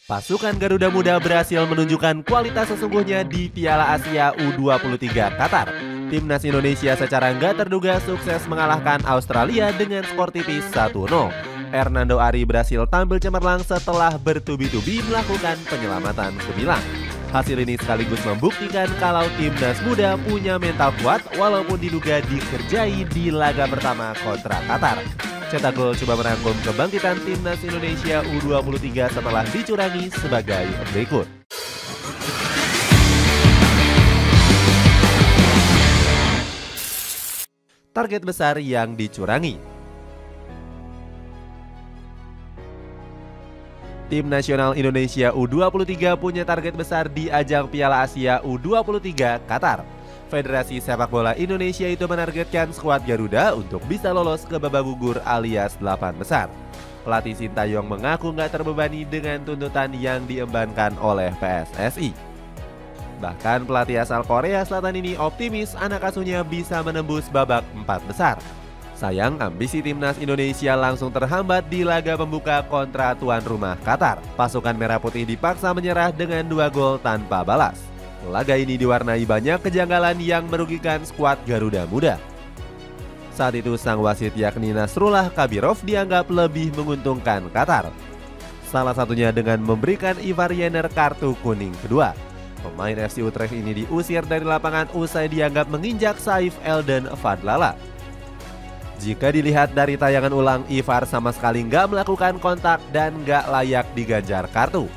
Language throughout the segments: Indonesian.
Pasukan Garuda Muda berhasil menunjukkan kualitas sesungguhnya di Piala Asia U23 Qatar. Timnas Indonesia secara nggak terduga sukses mengalahkan Australia dengan skor tipis 1-0. Hernando Ari berhasil tampil cemerlang setelah bertubi-tubi melakukan penyelamatan gemilang. Hasil ini sekaligus membuktikan kalau timnas muda punya mental kuat walaupun diduga dikerjai di laga pertama kontra Qatar. Cetak Gol coba merangkum kebangkitan timnas Indonesia U23 setelah dicurangi sebagai berikut. Target besar yang dicurangi. Tim nasional Indonesia U23 punya target besar di ajang Piala Asia U23 Qatar. Federasi Sepak Bola Indonesia itu menargetkan skuad Garuda untuk bisa lolos ke babak gugur alias 8 besar. Pelatih Sintayong mengaku nggak terbebani dengan tuntutan yang diembankan oleh PSSI. Bahkan pelatih asal Korea Selatan ini optimis anak asuhnya bisa menembus babak 4 besar. Sayang, ambisi timnas Indonesia langsung terhambat di laga pembuka kontra tuan rumah Qatar. Pasukan Merah Putih dipaksa menyerah dengan 2 gol tanpa balas. Laga ini diwarnai banyak kejanggalan yang merugikan skuad Garuda Muda. Saat itu sang wasit yakni Nasrullah Kabirov dianggap lebih menguntungkan Qatar. Salah satunya dengan memberikan Ivar Yener kartu kuning kedua. Pemain FC Utrecht ini diusir dari lapangan usai dianggap menginjak Saif Elden Fadlala. Jika dilihat dari tayangan ulang, Ivar sama sekali nggak melakukan kontak dan nggak layak diganjar kartu.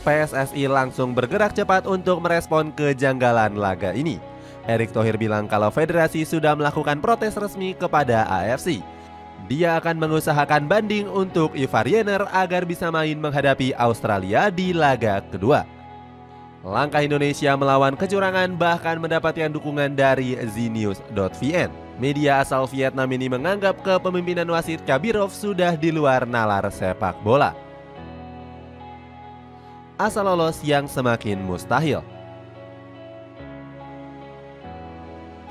PSSI langsung bergerak cepat untuk merespon kejanggalan laga ini. Erick Thohir bilang kalau federasi sudah melakukan protes resmi kepada AFC. Dia akan mengusahakan banding untuk Ivar Yener agar bisa main menghadapi Australia di laga kedua. Langkah Indonesia melawan kecurangan bahkan mendapatkan dukungan dari Znews.vn. Media asal Vietnam ini menganggap kepemimpinan wasit Kabirov sudah di luar nalar sepak bola. Asal lolos yang semakin mustahil.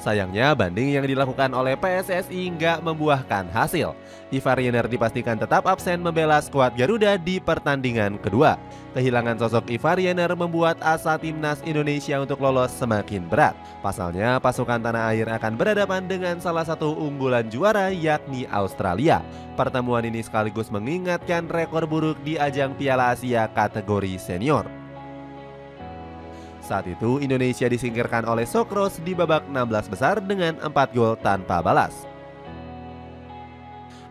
Sayangnya banding yang dilakukan oleh PSSI nggak membuahkan hasil. Ivar Yener dipastikan tetap absen membela skuad Garuda di pertandingan kedua. Kehilangan sosok Ivar Yener membuat asa timnas Indonesia untuk lolos semakin berat. Pasalnya pasukan tanah air akan berhadapan dengan salah satu unggulan juara yakni Australia. Pertemuan ini sekaligus mengingatkan rekor buruk di ajang Piala Asia kategori senior. Saat itu Indonesia disingkirkan oleh Sokros di babak 16 besar dengan 4 gol tanpa balas.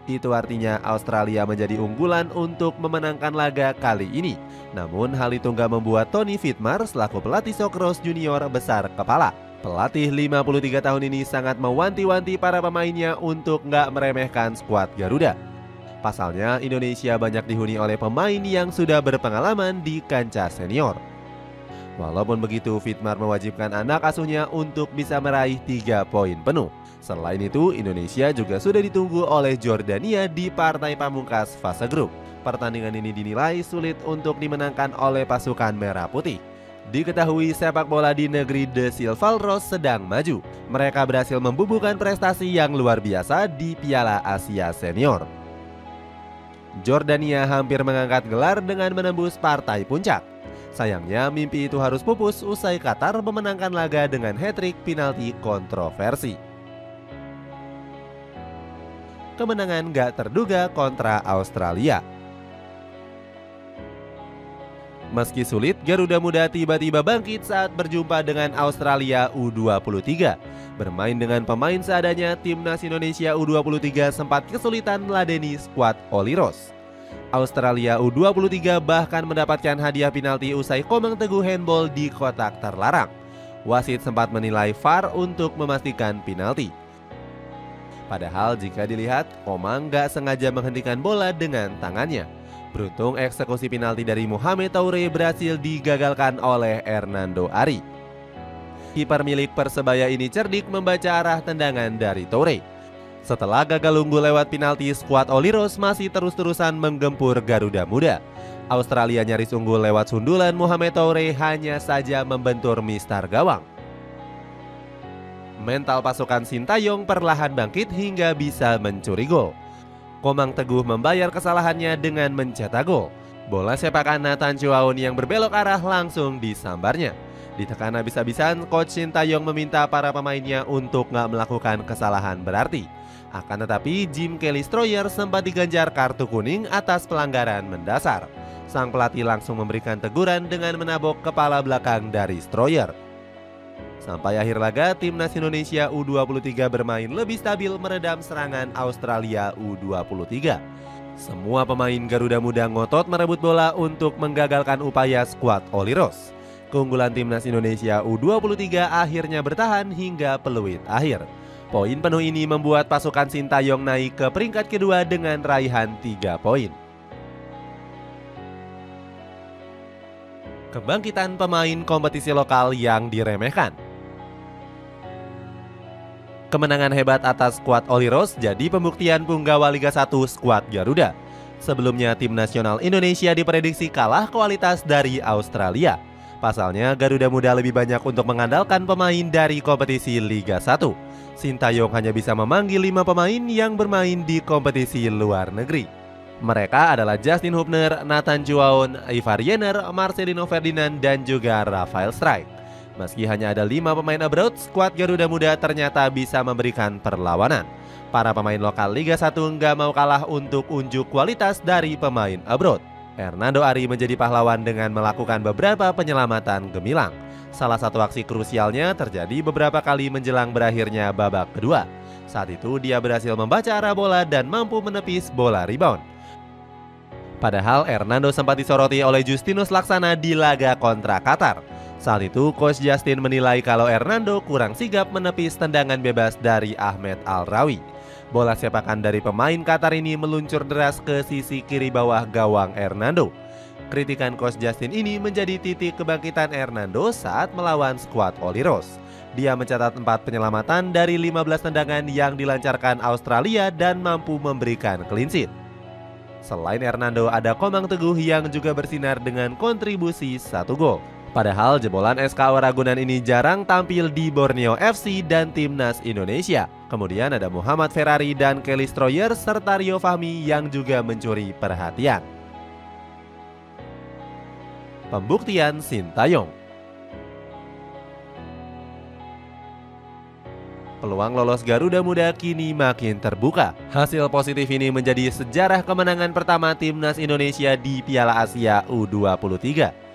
Itu artinya Australia menjadi unggulan untuk memenangkan laga kali ini. Namun hal itu nggak membuat Tony Vidmar selaku pelatih Sokros Junior besar kepala. Pelatih 53 tahun ini sangat mewanti-wanti para pemainnya untuk nggak meremehkan skuad Garuda. Pasalnya Indonesia banyak dihuni oleh pemain yang sudah berpengalaman di kancah senior. Walaupun begitu, Vidmar mewajibkan anak asuhnya untuk bisa meraih 3 poin penuh. Selain itu, Indonesia juga sudah ditunggu oleh Jordania di partai pamungkas fase grup. Pertandingan ini dinilai sulit untuk dimenangkan oleh pasukan Merah Putih. Diketahui sepak bola di negeri The Silvalros sedang maju. Mereka berhasil membubuhkan prestasi yang luar biasa di Piala Asia Senior. Jordania hampir mengangkat gelar dengan menembus partai puncak. Sayangnya mimpi itu harus pupus usai Qatar memenangkan laga dengan hat-trick penalti kontroversi. Kemenangan gak terduga kontra Australia. Meski sulit, Garuda Muda tiba-tiba bangkit saat berjumpa dengan Australia U23. Bermain dengan pemain seadanya, timnas Indonesia U23 sempat kesulitan meladeni skuad Oliros. Australia U23 bahkan mendapatkan hadiah penalti usai Komang Teguh handball di kotak terlarang. Wasit sempat menilai VAR untuk memastikan penalti. Padahal jika dilihat, Komang gak sengaja menghentikan bola dengan tangannya. Beruntung eksekusi penalti dari Mohamed Toure berhasil digagalkan oleh Hernando Ari. Kiper milik Persebaya ini cerdik membaca arah tendangan dari Toure. Setelah gagal unggul lewat penalti, skuad Oliros masih terus-terusan menggempur Garuda Muda. Australia nyaris unggul lewat sundulan Mohamed Toure hanya saja membentur mistar gawang. Mental pasukan Sintayong perlahan bangkit hingga bisa mencuri gol. Komang Teguh membayar kesalahannya dengan mencetak gol. Bola sepakan Nathan Chuaon yang berbelok arah langsung disambarnya. Ditekan habis-habisan, Coach Sintayong meminta para pemainnya untuk nggak melakukan kesalahan berarti. Akan tetapi, Jim Kelly Stroyer sempat diganjar kartu kuning atas pelanggaran mendasar. Sang pelatih langsung memberikan teguran dengan menabok kepala belakang dari Stroyer. Sampai akhir laga, timnas Indonesia U23 bermain lebih stabil meredam serangan Australia U23. Semua pemain Garuda Muda ngotot merebut bola untuk menggagalkan upaya skuad Oliros. Keunggulan timnas Indonesia U23 akhirnya bertahan hingga peluit akhir. Poin penuh ini membuat pasukan Sintayong naik ke peringkat kedua dengan raihan 3 poin. Kebangkitan pemain kompetisi lokal yang diremehkan. Kemenangan hebat atas skuad Oliros jadi pembuktian punggawa Liga 1 skuad Garuda. Sebelumnya tim nasional Indonesia diprediksi kalah kualitas dari Australia. Pasalnya Garuda Muda lebih banyak untuk mengandalkan pemain dari kompetisi Liga 1. Sintayong hanya bisa memanggil 5 pemain yang bermain di kompetisi luar negeri. Mereka adalah Justin Hubner, Nathan Chuaon, Ivar Jenner, Marcelino Ferdinand, dan juga Rafael Strijk. Meski hanya ada 5 pemain abroad, skuad Garuda Muda ternyata bisa memberikan perlawanan. Para pemain lokal Liga 1 nggak mau kalah untuk unjuk kualitas dari pemain abroad. Hernando Ari menjadi pahlawan dengan melakukan beberapa penyelamatan gemilang. Salah satu aksi krusialnya terjadi beberapa kali menjelang berakhirnya babak kedua. Saat itu dia berhasil membaca arah bola dan mampu menepis bola rebound. Padahal Hernando sempat disoroti oleh Justinus Laksana di laga kontra Qatar. Saat itu Coach Justin menilai kalau Hernando kurang sigap menepis tendangan bebas dari Ahmed Al-Rawi. Bola sepakan dari pemain Qatar ini meluncur deras ke sisi kiri bawah gawang Hernando. Kritikan Coach Justin ini menjadi titik kebangkitan Hernando saat melawan skuad Oliros. Dia mencatat 4 penyelamatan dari 15 tendangan yang dilancarkan Australia dan mampu memberikan clean sheet. Selain Hernando, ada Komang Teguh yang juga bersinar dengan kontribusi 1 gol. Padahal jebolan SKO Ragunan ini jarang tampil di Borneo FC dan timnas Indonesia. Kemudian ada Muhammad Ferrari dan Kelly Stroyer serta Rio Fahmi yang juga mencuri perhatian. Pembuktian Sintayong. Peluang lolos Garuda Muda kini makin terbuka. Hasil positif ini menjadi sejarah kemenangan pertama timnas Indonesia di Piala Asia U23.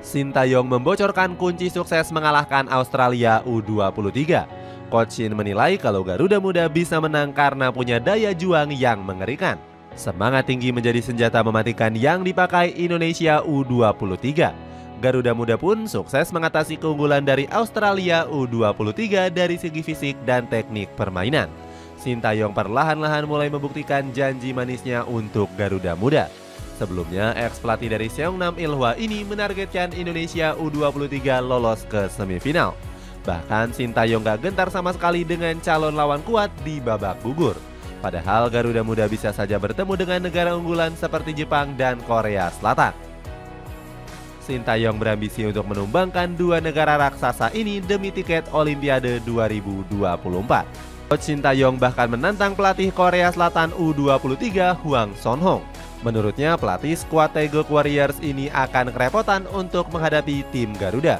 Sintayong membocorkan kunci sukses mengalahkan Australia U23. Coach Shin menilai kalau Garuda Muda bisa menang karena punya daya juang yang mengerikan. Semangat tinggi menjadi senjata mematikan yang dipakai Indonesia U23. Garuda Muda pun sukses mengatasi keunggulan dari Australia U23 dari segi fisik dan teknik permainan. Sintayong perlahan-lahan mulai membuktikan janji manisnya untuk Garuda Muda. Sebelumnya, ex-pelatih dari Seongnam Ilhwa ini menargetkan Indonesia U23 lolos ke semifinal. Bahkan Sintayong gak gentar sama sekali dengan calon lawan kuat di babak gugur. Padahal Garuda Muda bisa saja bertemu dengan negara unggulan seperti Jepang dan Korea Selatan. Sintayong berambisi untuk menumbangkan 2 negara raksasa ini demi tiket Olimpiade 2024. Coach Sintayong bahkan menantang pelatih Korea Selatan U23 Hwang Son-hong. Menurutnya pelatih skuad Taeguk Warriors ini akan kerepotan untuk menghadapi tim Garuda.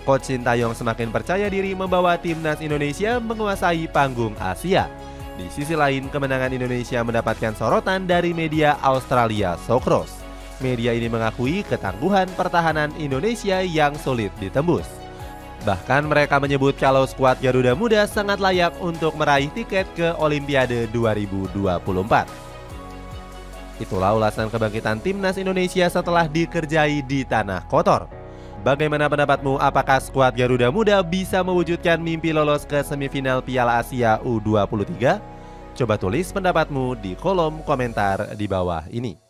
Coach Sintayong semakin percaya diri membawa timnas Indonesia menguasai panggung Asia. Di sisi lain, kemenangan Indonesia mendapatkan sorotan dari media Australia Socceroos. Media ini mengakui ketangguhan pertahanan Indonesia yang sulit ditembus. Bahkan mereka menyebut kalau skuad Garuda Muda sangat layak untuk meraih tiket ke Olimpiade 2024. Itulah ulasan kebangkitan timnas Indonesia setelah dikerjai di tanah kotor. Bagaimana pendapatmu? Apakah skuad Garuda Muda bisa mewujudkan mimpi lolos ke semifinal Piala Asia U23? Coba tulis pendapatmu di kolom komentar di bawah ini.